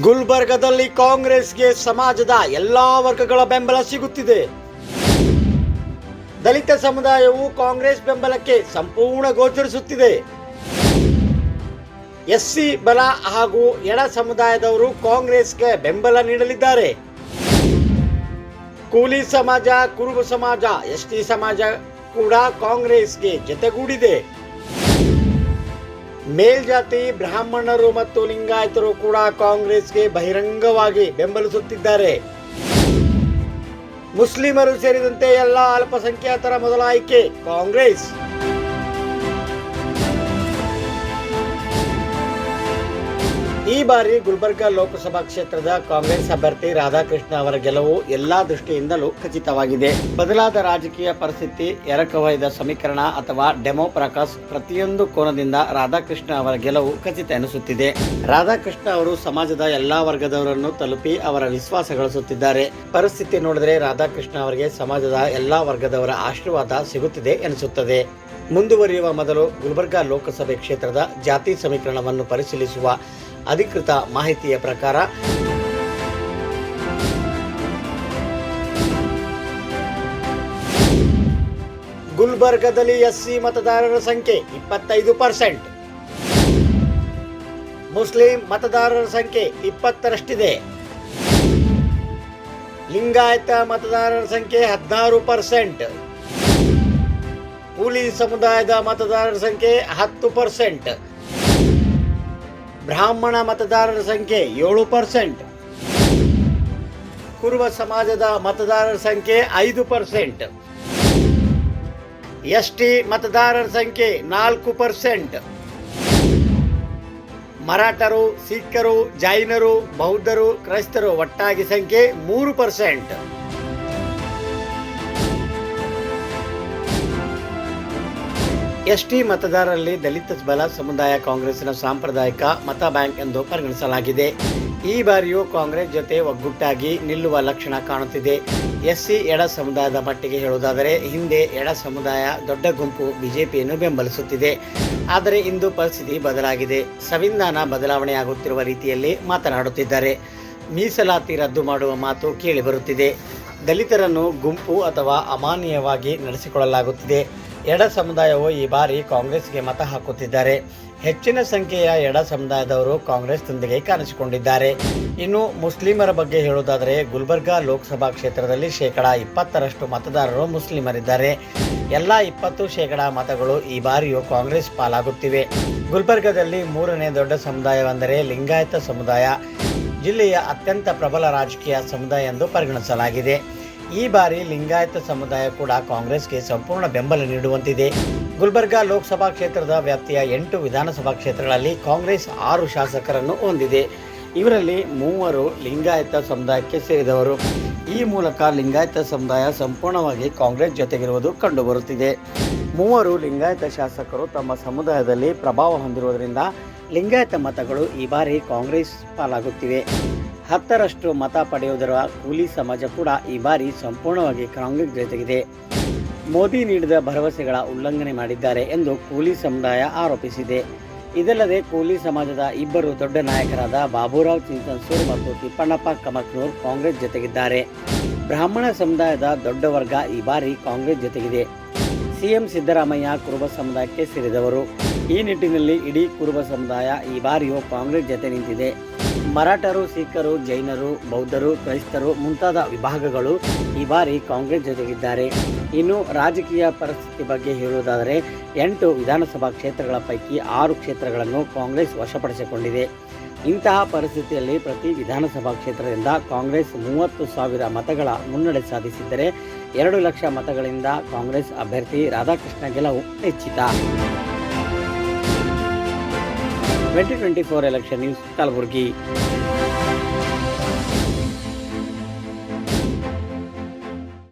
ಗುಲ್ಬರ್ಗದಲ್ಲಿ ಕಾಂಗ್ರೆಸ್ಗೆ ಸಮಾಜದ ಎಲ್ಲಾ ವರ್ಗಗಳ ಬೆಂಬಲ ಸಿಗುತ್ತಿದೆ. ದಲಿತ ಸಮುದಾಯವು ಕಾಂಗ್ರೆಸ್ ಬೆಂಬಲಕ್ಕೆ ಸಂಪೂರ್ಣ ಗೋಚರಿಸುತ್ತಿದೆ. ಎಸ್ಸಿ ಬಲ ಹಾಗೂ ಎಡ ಸಮುದಾಯದವರು ಕಾಂಗ್ರೆಸ್ಗೆ ಬೆಂಬಲ ನೀಡಲಿದ್ದಾರೆ. ಕೂಲಿ ಸಮಾಜ, ಕುರುಬ ಸಮಾಜ, ಎಸ್ಟಿ ಸಮಾಜ ಕೂಡ ಕಾಂಗ್ರೆಸ್ಗೆ ಜೊತೆಗೂಡಿದೆ. ಮೇಲ್ಜಾತಿ ಬ್ರಾಹ್ಮಣರು ಮತ್ತು ಲಿಂಗಾಯತರು ಕೂಡ ಕಾಂಗ್ರೆಸ್ಗೆ ಬಹಿರಂಗವಾಗಿ ಬೆಂಬಲಿಸುತ್ತಿದ್ದಾರೆ. ಮುಸ್ಲಿಮರು ಸೇರಿದಂತೆ ಎಲ್ಲ ಅಲ್ಪಸಂಖ್ಯಾತರ ಮೊದಲ ಆಯ್ಕೆ ಕಾಂಗ್ರೆಸ್. ಈ ಬಾರಿ ಗುಲ್ಬರ್ಗ ಲೋಕಸಭಾ ಕ್ಷೇತ್ರದ ಕಾಂಗ್ರೆಸ್ ಅಭ್ಯರ್ಥಿ ರಾಧಾಕೃಷ್ಣ ಅವರ ಗೆಲುವು ಎಲ್ಲಾ ದೃಷ್ಟಿಯಿಂದಲೂ ಖಚಿತವಾಗಿದೆ. ಬದಲಾದ ರಾಜಕೀಯ ಪರಿಸ್ಥಿತಿ, ಎರಕವಯದ ಸಮೀಕರಣ ಅಥವಾ ಡೆಮೋಕ್ರಾಟಸ್ ಪ್ರತಿಯೊಂದು ಕೋನದಿಂದ ರಾಧಾಕೃಷ್ಣ ಅವರ ಗೆಲುವು ಖಚಿತ ಎನಿಸುತ್ತಿದೆ. ರಾಧಾಕೃಷ್ಣ ಅವರು ಸಮಾಜದ ಎಲ್ಲಾ ವರ್ಗದವರನ್ನು ತಲುಪಿ ಅವರ ವಿಶ್ವಾಸ ಗಳಿಸುತ್ತಿದ್ದಾರೆ. ಪರಿಸ್ಥಿತಿ ನೋಡಿದರೆ ರಾಧಾಕೃಷ್ಣ ಅವರಿಗೆ ಸಮಾಜದ ಎಲ್ಲಾ ವರ್ಗದವರ ಆಶೀರ್ವಾದ ಸಿಗುತ್ತಿದೆ ಎನಿಸುತ್ತದೆ. ಮುಂದುವರಿಯುವ ಮೊದಲು ಗುಲ್ಬರ್ಗ ಲೋಕಸಭೆ ಕ್ಷೇತ್ರದ ಜಾತಿ ಸಮೀಕರಣವನ್ನು ಪರಿಶೀಲಿಸುವ ಅಧಿಕೃತ ಮಾಹಿತಿಯ ಪ್ರಕಾರ ಗುಲ್ಬರ್ಗದಲ್ಲಿ ಎಸ್ಸಿ ಮತದಾರರ ಸಂಖ್ಯೆ 25%, ಮುಸ್ಲಿಂ ಮತದಾರರ ಸಂಖ್ಯೆ 20ರಷ್ಟಿದೆ. ಲಿಂಗಾಯತ ಮತದಾರರ ಸಂಖ್ಯೆ 16%, ಕೂಲಿ ಸಮುದಾಯದ ಮತದಾರರ ಸಂಖ್ಯೆ 10%, ಬ್ರಾಹ್ಮಣ ಮತದಾರರ ಸಂಖ್ಯೆ 7%, ಕುರುಬ ಸಮಾಜದ ಮತದಾರರ ಸಂಖ್ಯೆ 5%, ಎಸ್ಟಿ ಮತದಾರರ ಸಂಖ್ಯೆ 4%, ಮರಾಠರು, ಸಿಖ್ಖರು, ಜೈನರು, ಬೌದ್ಧರು, ಕ್ರೈಸ್ತರು ಒಟ್ಟಾಗಿ ಸಂಖ್ಯೆ 3%. ಎಸ್ಟಿ ಮತದಾರರಲ್ಲಿ ದಲಿತ ಬಲ ಸಮುದಾಯ ಕಾಂಗ್ರೆಸ್ನ ಸಾಂಪ್ರದಾಯಿಕ ಮತ ಬ್ಯಾಂಕ್ ಎಂದು ಪರಿಗಣಿಸಲಾಗಿದೆ. ಈ ಬಾರಿಯೂ ಕಾಂಗ್ರೆಸ್ ಜೊತೆ ಒಗ್ಗಟ್ಟಾಗಿ ನಿಲ್ಲುವ ಲಕ್ಷಣ ಕಾಣುತ್ತಿದೆ. ಎಸ್ಸಿ ಎಡ ಸಮುದಾಯದ ಮಟ್ಟಿಗೆ ಹೇಳುವುದಾದರೆ ಹಿಂದೆ ಎಡ ಸಮುದಾಯ ದೊಡ್ಡ ಗುಂಪು ಬಿಜೆಪಿಯನ್ನು ಬೆಂಬಲಿಸುತ್ತಿದೆ. ಆದರೆ ಇಂದು ಪರಿಸ್ಥಿತಿ ಬದಲಾಗಿದೆ. ಸಂವಿಧಾನ ಬದಲಾವಣೆಯಾಗುತ್ತಿರುವ ರೀತಿಯಲ್ಲಿ ಮಾತನಾಡುತ್ತಿದ್ದಾರೆ. ಮೀಸಲಾತಿ ರದ್ದು ಮಾಡುವ ಮಾತು ಕೇಳಿಬರುತ್ತಿದೆ. ದಲಿತರನ್ನು ಗುಂಪು ಅಥವಾ ಅಮಾನ್ಯವಾಗಿ ನಡೆಸಿಕೊಳ್ಳಲಾಗುತ್ತಿದೆ. ಎಡ ಸಮುದಾಯವು ಈ ಬಾರಿ ಕಾಂಗ್ರೆಸ್ಗೆ ಮತ ಹಾಕುತ್ತಿದ್ದಾರೆ. ಹೆಚ್ಚಿನ ಸಂಖ್ಯೆಯ ಎಡ ಸಮುದಾಯದವರು ಕಾಂಗ್ರೆಸ್ನೊಂದಿಗೆ ಕಾಣಿಸಿಕೊಂಡಿದ್ದಾರೆ. ಇನ್ನು ಮುಸ್ಲಿಮರ ಬಗ್ಗೆ ಹೇಳುವುದಾದರೆ ಗುಲ್ಬರ್ಗ ಲೋಕಸಭಾ ಕ್ಷೇತ್ರದಲ್ಲಿ 20% ಮತದಾರರು ಮುಸ್ಲಿಮರಿದ್ದಾರೆ. ಎಲ್ಲ 20% ಮತಗಳು ಈ ಬಾರಿಯೂ ಕಾಂಗ್ರೆಸ್ ಪಾಲಾಗುತ್ತಿವೆ. ಗುಲ್ಬರ್ಗದಲ್ಲಿ 3ನೇ ದೊಡ್ಡ ಸಮುದಾಯವೆಂದರೆ ಲಿಂಗಾಯತ ಸಮುದಾಯ. ಜಿಲ್ಲೆಯ ಅತ್ಯಂತ ಪ್ರಬಲ ರಾಜಕೀಯ ಸಮುದಾಯ ಎಂದು ಪರಿಗಣಿಸಲಾಗಿದೆ. ಈ ಬಾರಿ ಲಿಂಗಾಯತ ಸಮುದಾಯ ಕೂಡ ಕಾಂಗ್ರೆಸ್ಗೆ ಸಂಪೂರ್ಣ ಬೆಂಬಲ ನೀಡುವಂತಿದೆ. ಗುಲ್ಬರ್ಗ ಲೋಕಸಭಾ ಕ್ಷೇತ್ರದ ವ್ಯಾಪ್ತಿಯ 8 ವಿಧಾನಸಭಾ ಕ್ಷೇತ್ರಗಳಲ್ಲಿ ಕಾಂಗ್ರೆಸ್ 6 ಶಾಸಕರನ್ನು ಹೊಂದಿದೆ. ಇವರಲ್ಲಿ 3 ಲಿಂಗಾಯತ ಸಮುದಾಯಕ್ಕೆ ಸೇರಿದವರು. ಈ ಮೂಲಕ ಲಿಂಗಾಯತ ಸಮುದಾಯ ಸಂಪೂರ್ಣವಾಗಿ ಕಾಂಗ್ರೆಸ್ ಜೊತೆಗಿರುವುದು ಕಂಡುಬರುತ್ತಿದೆ. 3 ಲಿಂಗಾಯತ ಶಾಸಕರು ತಮ್ಮ ಸಮುದಾಯದಲ್ಲಿ ಪ್ರಭಾವ ಹೊಂದಿರುವುದರಿಂದ ಲಿಂಗಾಯತ ಮತಗಳು ಈ ಬಾರಿ ಕಾಂಗ್ರೆಸ್ ಪಾಲಾಗುತ್ತಿವೆ. 10ರಷ್ಟು ಮತ ಪಡೆಯುವುದರ ಕೂಲಿ ಸಮಾಜ ಕೂಡ ಈ ಬಾರಿ ಸಂಪೂರ್ಣವಾಗಿ ಕಾಂಗ್ರೆಸ್ ಜೊತೆಗಿದೆ. ಮೋದಿ ನೀಡಿದ ಭರವಸೆಗಳ ಉಲ್ಲಂಘನೆ ಮಾಡಿದ್ದಾರೆ ಎಂದು ಕೂಲಿ ಸಮುದಾಯ ಆರೋಪಿಸಿದೆ. ಇದಲ್ಲದೆ ಕೂಲಿ ಸಮಾಜದ 2 ದೊಡ್ಡ ನಾಯಕರಾದ ಬಾಬುರಾವ್ ಚಿಂಚನ್ಸೂರ್ ಮತ್ತು ತಿಪ್ಪಣ್ಣಪ್ಪ ಕಮಕ್ನೂರ್ ಕಾಂಗ್ರೆಸ್ ಜೊತೆಗಿದ್ದಾರೆ. ಬ್ರಾಹ್ಮಣ ಸಮುದಾಯದ ದೊಡ್ಡ ವರ್ಗ ಈ ಬಾರಿ ಕಾಂಗ್ರೆಸ್ ಜೊತೆಗಿದೆ. ಸಿಎಂ ಸಿದ್ದರಾಮಯ್ಯ ಕುರುಬ ಸಮುದಾಯಕ್ಕೆ ಸೇರಿದವರು. ಈ ನಿಟ್ಟಿನಲ್ಲಿ ಇಡೀ ಕುರುಬ ಸಮುದಾಯ ಈ ಬಾರಿಯೂ ಕಾಂಗ್ರೆಸ್ ಜೊತೆ ನಿಂತಿದೆ. ಮರಾಠರು, ಸಿಖ್ಖರು, ಜೈನರು, ಬೌದ್ಧರು, ಕ್ರೈಸ್ತರು ಮುಂತಾದ ವಿಭಾಗಗಳು ಈ ಬಾರಿ ಕಾಂಗ್ರೆಸ್ ಜೊತೆಗಿದ್ದಾರೆ. ಇನ್ನು ರಾಜಕೀಯ ಪರಿಸ್ಥಿತಿ ಬಗ್ಗೆ ಹೇಳುವುದಾದರೆ 8 ವಿಧಾನಸಭಾ ಕ್ಷೇತ್ರಗಳ ಪೈಕಿ 6 ಕ್ಷೇತ್ರಗಳನ್ನು ಕಾಂಗ್ರೆಸ್ ವಶಪಡಿಸಿಕೊಂಡಿದೆ. ಇಂತಹ ಪರಿಸ್ಥಿತಿಯಲ್ಲಿ ಪ್ರತಿ ವಿಧಾನಸಭಾ ಕ್ಷೇತ್ರದಿಂದ ಕಾಂಗ್ರೆಸ್ 30,000 ಮತಗಳ ಮುನ್ನಡೆ ಸಾಧಿಸಿದ್ದರೆ 2 ಲಕ್ಷ ಮತಗಳಿಂದ ಕಾಂಗ್ರೆಸ್ ಅಭ್ಯರ್ಥಿ ರಾಧಾಕೃಷ್ಣ ಗೆಲುವು ನಿಶ್ಚಿತ. 2024 ಎಲೆಕ್ಷನ್ ನ್ಯೂಸ್ ಕಲಬುರಗಿ.